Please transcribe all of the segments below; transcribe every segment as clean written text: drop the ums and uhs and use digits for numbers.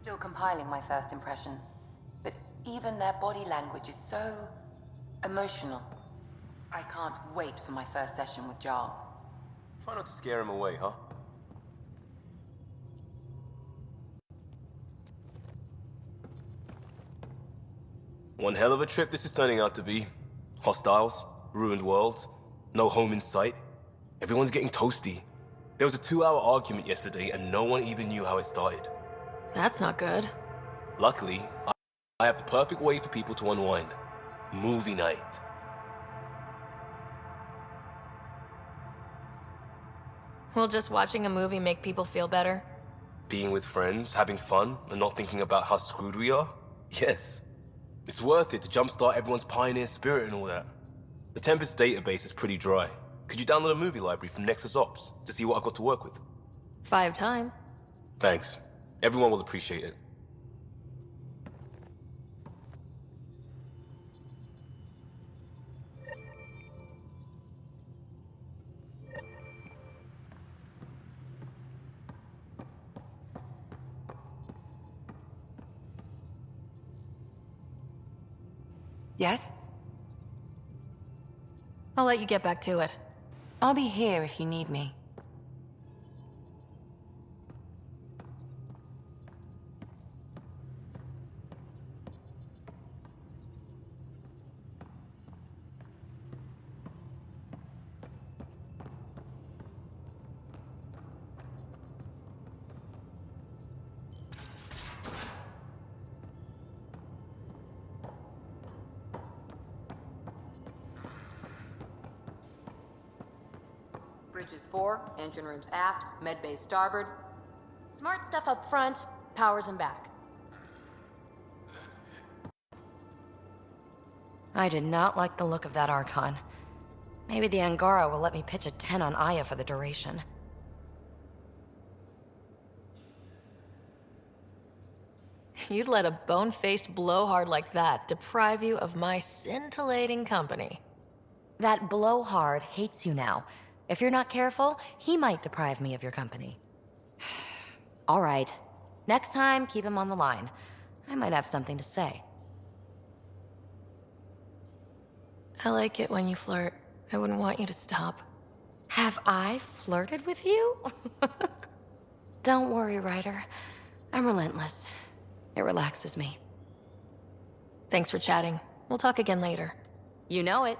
Still compiling my first impressions. But even their body language is so emotional. I can't wait for my first session with Jarl. Try not to scare him away, huh? One hell of a trip this is turning out to be. Hostiles, ruined worlds, no home in sight. Everyone's getting toasty. There was a 2-hour argument yesterday and no one even knew how it started. That's not good. Luckily, I have the perfect way for people to unwind. Movie night. Will just watching a movie make people feel better? Being with friends, having fun, and not thinking about how screwed we are? Yes. It's worth it to jumpstart everyone's pioneer spirit and all that. The Tempest database is pretty dry. Could you download a movie library from Nexus Ops to see what I've got to work with? 5 time. Thanks. Everyone will appreciate it. Yes? I'll let you get back to it. I'll be here if you need me. Bridges 4, engine rooms aft, med bay starboard. Smart stuff up front, powers them back. I did not like the look of that Archon. Maybe the Angara will let me pitch a 10 on Aya for the duration. You'd let a bone-faced blowhard like that deprive you of my scintillating company. That blowhard hates you now. If you're not careful, he might deprive me of your company. All right. Next time, keep him on the line. I might have something to say. I like it when you flirt. I wouldn't want you to stop. Have I flirted with you? Don't worry, Ryder. I'm relentless. It relaxes me. Thanks for chatting. We'll talk again later. You know it.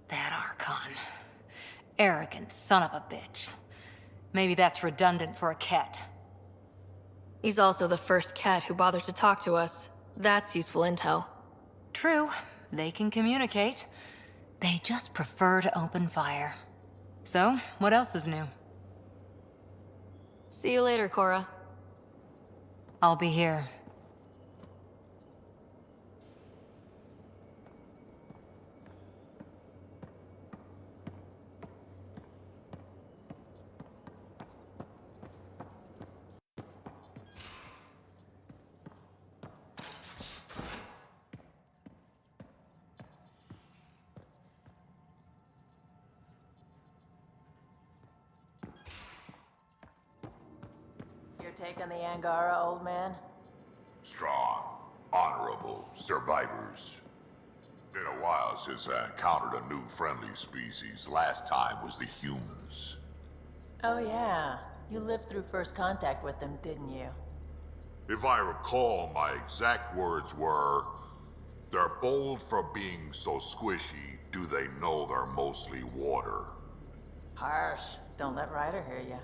That Archon. Arrogant son of a bitch. Maybe that's redundant for a cat. He's also the first cat who bothered to talk to us. That's useful intel. True, they can communicate. They just prefer to open fire. So, what else is new? See you later, Cora. I'll be here. Your take on the Angara, old man? Strong, honorable survivors. Been a while since I encountered a new friendly species. Last time was the humans. Oh yeah, you lived through first contact with them, didn't you? If I recall, my exact words were, "They're bold for being so squishy, do they know they're mostly water?" Harsh. Don't let Ryder hear you.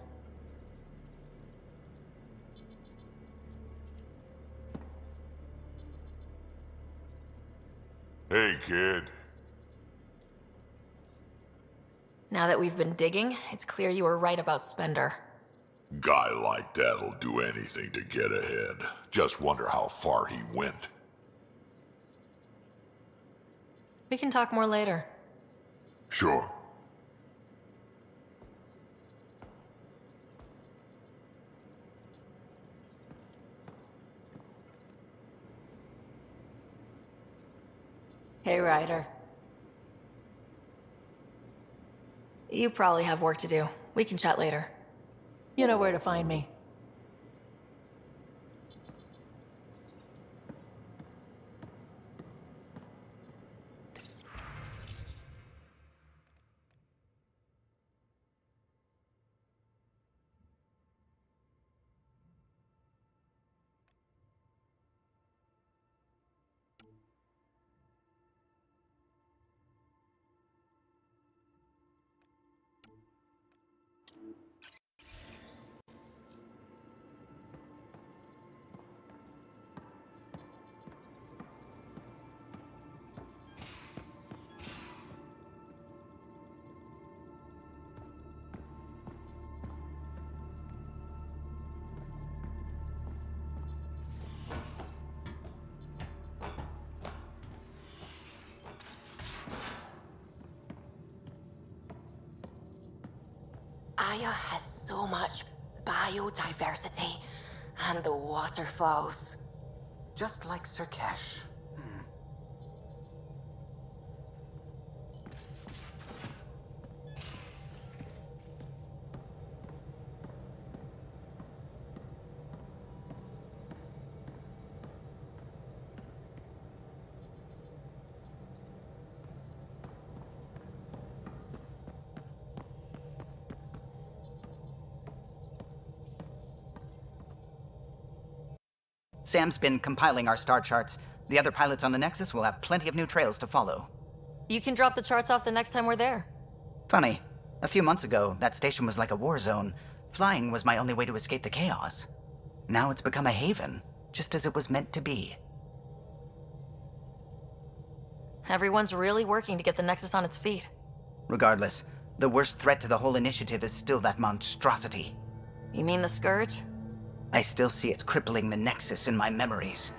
Hey, kid. Now that we've been digging, it's clear you were right about Spender. Guy like that'll do anything to get ahead. Just wonder how far he went. We can talk more later. Sure. Hey, Ryder. You probably have work to do. We can chat later. You know where to find me. Aya has so much biodiversity, and the waterfalls. Just like Sirkesh. Sam's been compiling our star charts. The other pilots on the Nexus will have plenty of new trails to follow. You can drop the charts off the next time we're there. Funny, a few months ago, that station was like a war zone. Flying was my only way to escape the chaos. Now it's become a haven, just as it was meant to be. Everyone's really working to get the Nexus on its feet. Regardless, the worst threat to the whole initiative is still that monstrosity. You mean the Scourge? I still see it crippling the Nexus in my memories.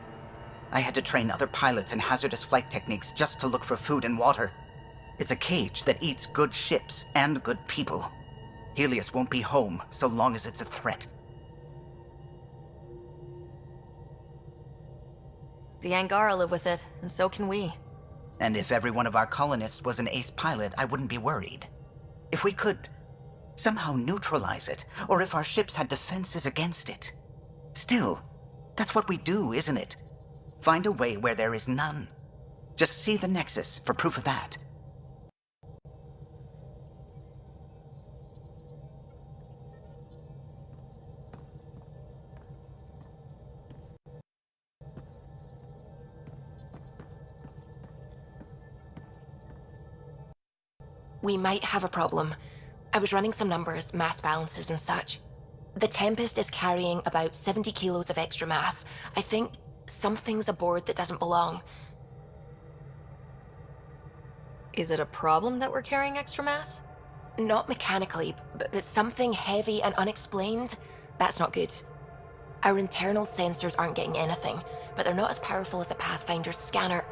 I had to train other pilots in hazardous flight techniques just to look for food and water. It's a cage that eats good ships and good people. Helios won't be home so long as it's a threat. The Angara live with it, and so can we. And if every one of our colonists was an ace pilot, I wouldn't be worried. If we could somehow neutralize it, or if our ships had defenses against it. Still, that's what we do, isn't it? Find a way where there is none. Just see the Nexus for proof of that. We might have a problem. I was running some numbers, mass balances and such. The Tempest is carrying about 70 kilos of extra mass. I think something's aboard that doesn't belong. Is it a problem that we're carrying extra mass? Not mechanically, but something heavy and unexplained. That's not good. Our internal sensors aren't getting anything, but they're not as powerful as a Pathfinder's scanner.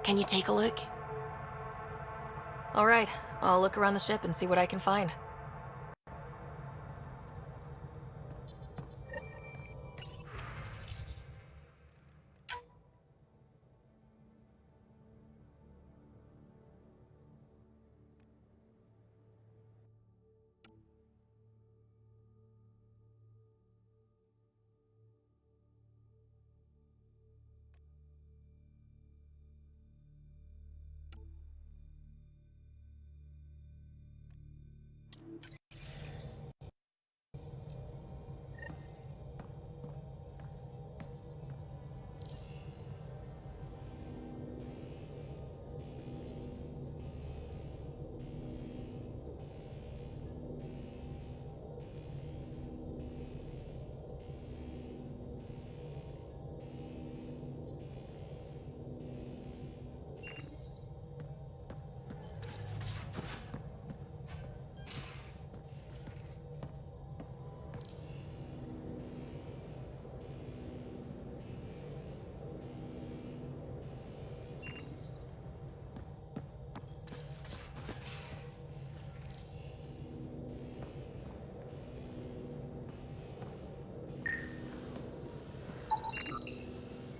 Can you take a look? All right, I'll look around the ship and see what I can find.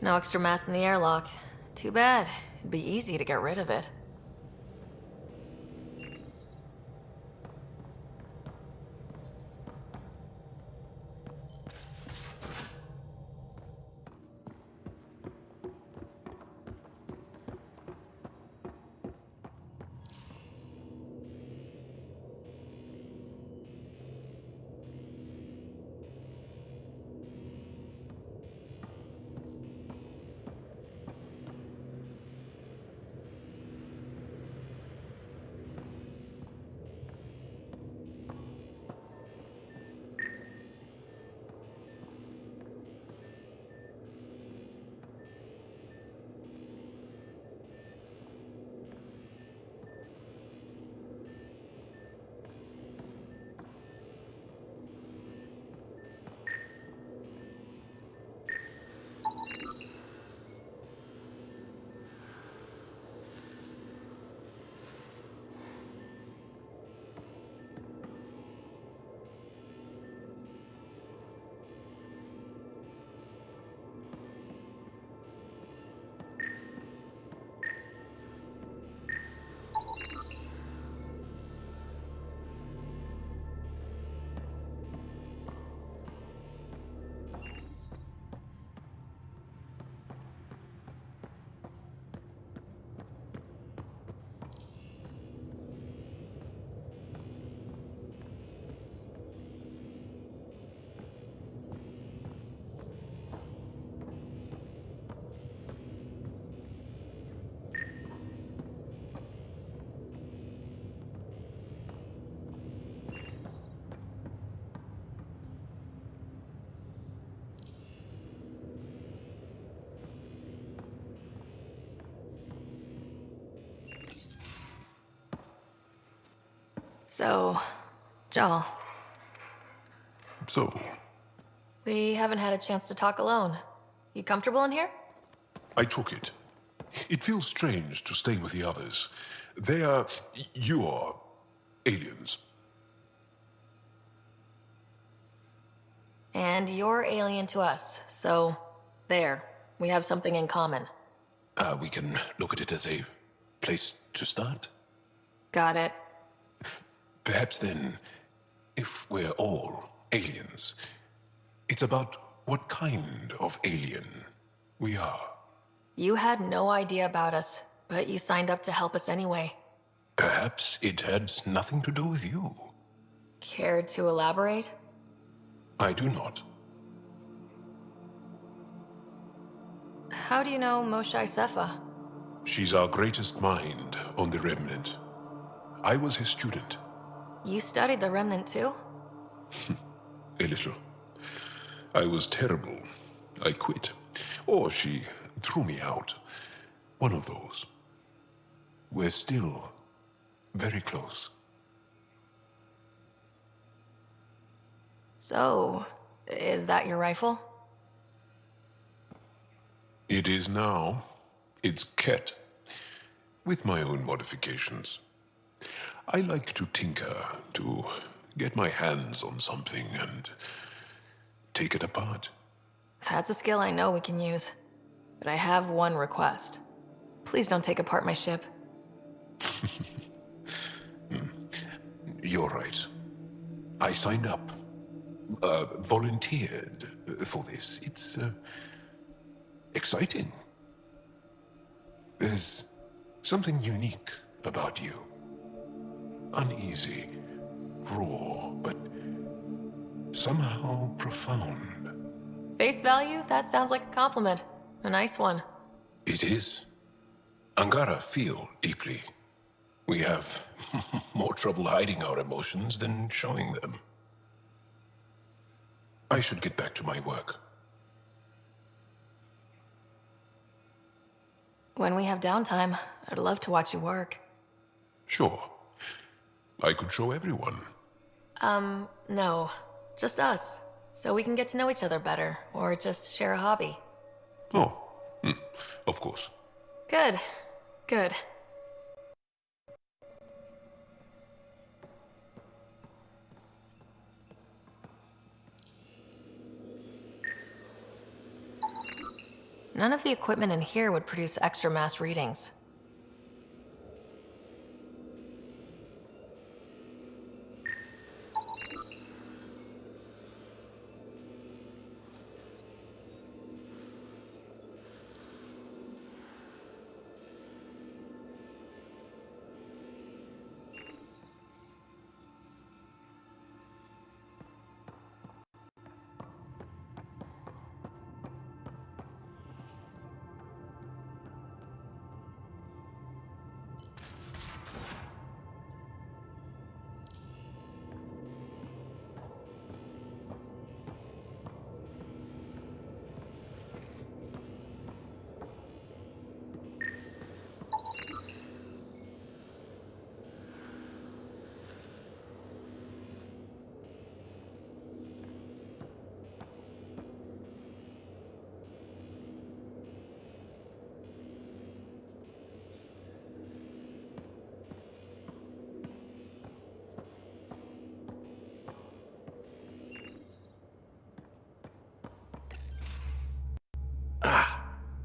No extra mass in the airlock. Too bad. It'd be easy to get rid of it. So, Joel, So, we haven't had a chance to talk alone. You comfortable in here? I took it. It feels strange to stay with the others. They are your aliens. And you're alien to us, so there. We have something in common. We can look at it as a place to start. Got it. Perhaps then, if we're all aliens, it's about what kind of alien we are. You had no idea about us, but you signed up to help us anyway. Perhaps it had nothing to do with you. Care to elaborate? I do not. How do you know Moshae Sefa? She's our greatest mind on the Remnant. I was his student. You studied the Remnant too? A little. I was terrible. I quit. Or she threw me out. One of those. We're still very close. So, is that your rifle? It is now. It's Ket. With my own modifications. I like to tinker, to get my hands on something and take it apart. That's a skill I know we can use. But I have one request. Please don't take apart my ship. You're right. I signed up. Volunteered for this. It's exciting. There's something unique about you. Uneasy, raw, but somehow profound. Face value? That sounds like a compliment. A nice one. It is. Angara feel deeply. We have more trouble hiding our emotions than showing them. I should get back to my work. When we have downtime, I'd love to watch you work. Sure. I could show everyone. No. Just us. So we can get to know each other better, or just share a hobby. Oh, of course. Good. Good. None of the equipment in here would produce extra mass readings.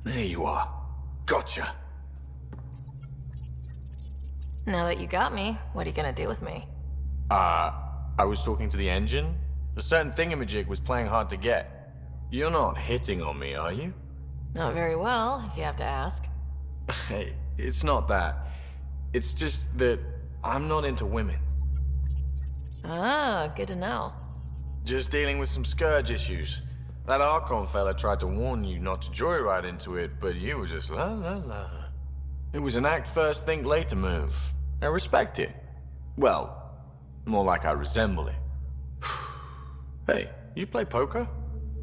There you are. Gotcha. Now that you got me, what are you gonna do with me? I was talking to the engine. A certain thingamajig was playing hard to get. You're not hitting on me, are you? Not very well, if you have to ask. Hey, it's not that. It's just that I'm not into women. Ah, good to know. Just dealing with some scourge issues. That Archon fella tried to warn you not to joyride into it, but you were just la la la. It was an act first, think later move. I respect it. Well, more like I resemble it. Hey, you play poker?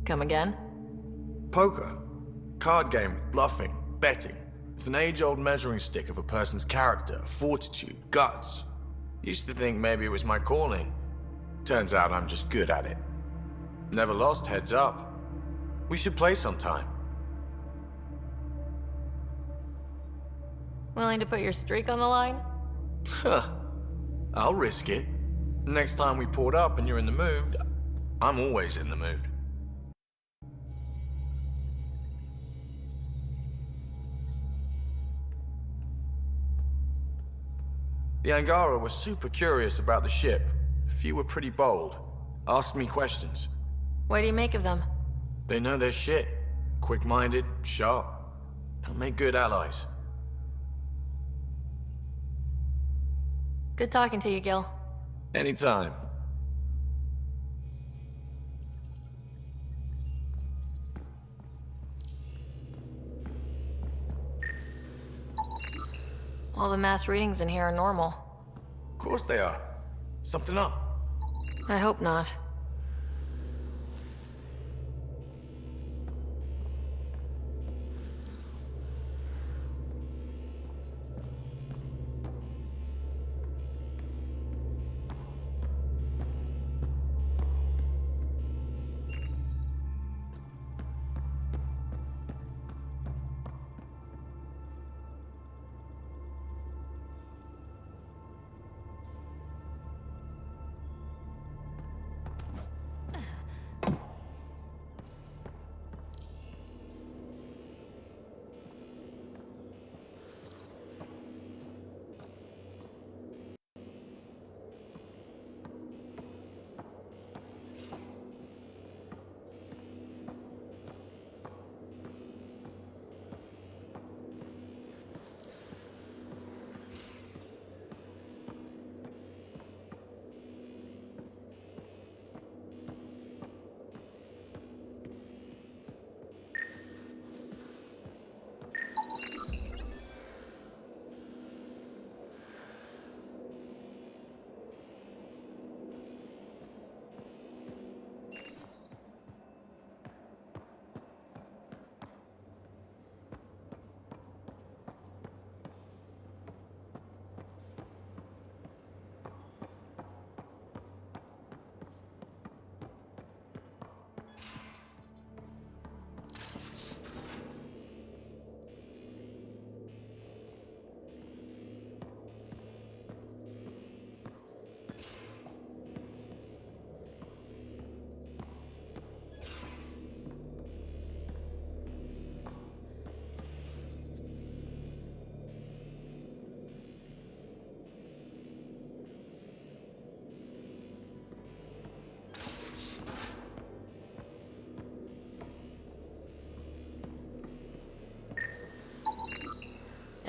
Come again? Poker. Card game with bluffing, betting. It's an age-old measuring stick of a person's character, fortitude, guts. Used to think maybe it was my calling. Turns out I'm just good at it. Never lost, heads up. We should play sometime. Willing to put your streak on the line? Huh. I'll risk it. Next time we port up and you're in the mood, I'm always in the mood. The Angara was super curious about the ship. A few were pretty bold. Asked me questions. What do you make of them? They know their shit. Quick-minded, sharp. They'll make good allies. Good talking to you, Gil. Anytime. All the mass readings in here are normal. Of course they are. Something up. I hope not.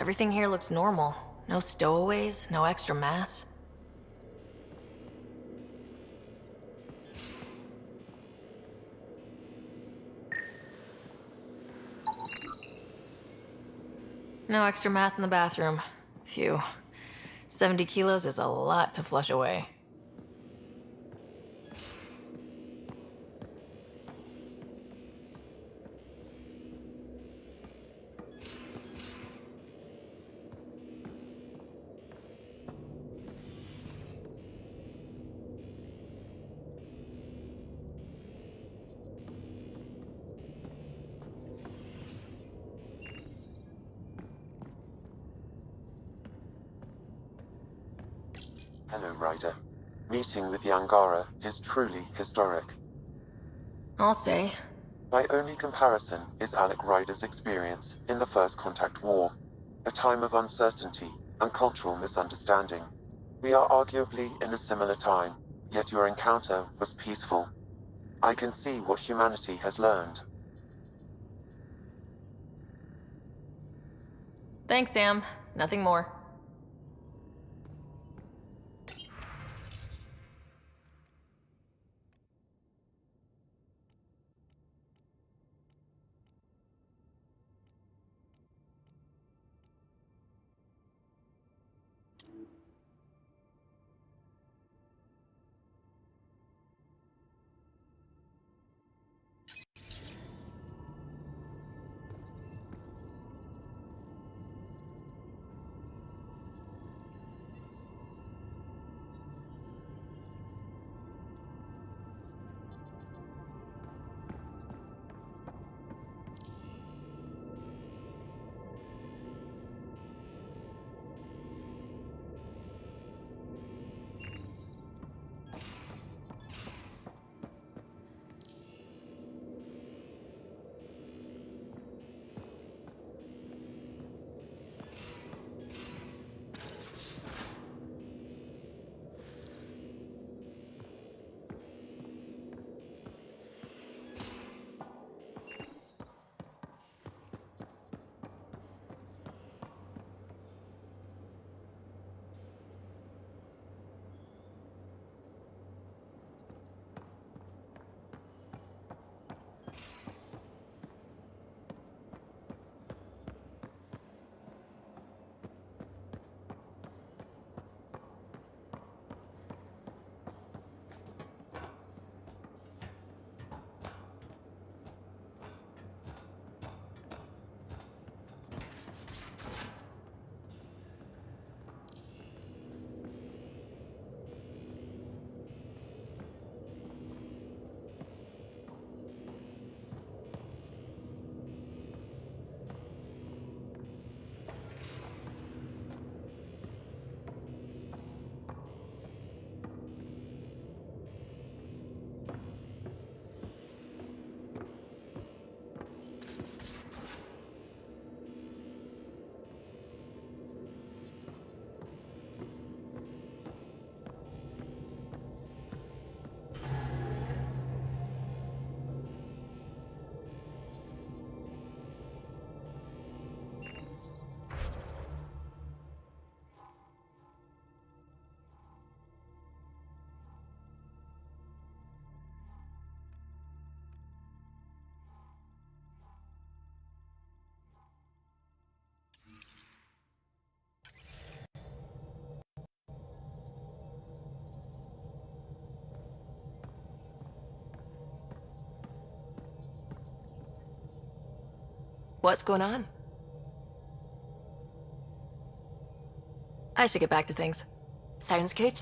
Everything here looks normal. No stowaways, no extra mass. No extra mass in the bathroom. Phew. 70 kilos is a lot to flush away. Hello, Ryder. Meeting with the Angara is truly historic. I'll say. My only comparison is Alec Ryder's experience in the First Contact War, a time of uncertainty and cultural misunderstanding. We are arguably in a similar time, yet your encounter was peaceful. I can see what humanity has learned. Thanks, Sam. Nothing more. What's going on? I should get back to things. Sounds good.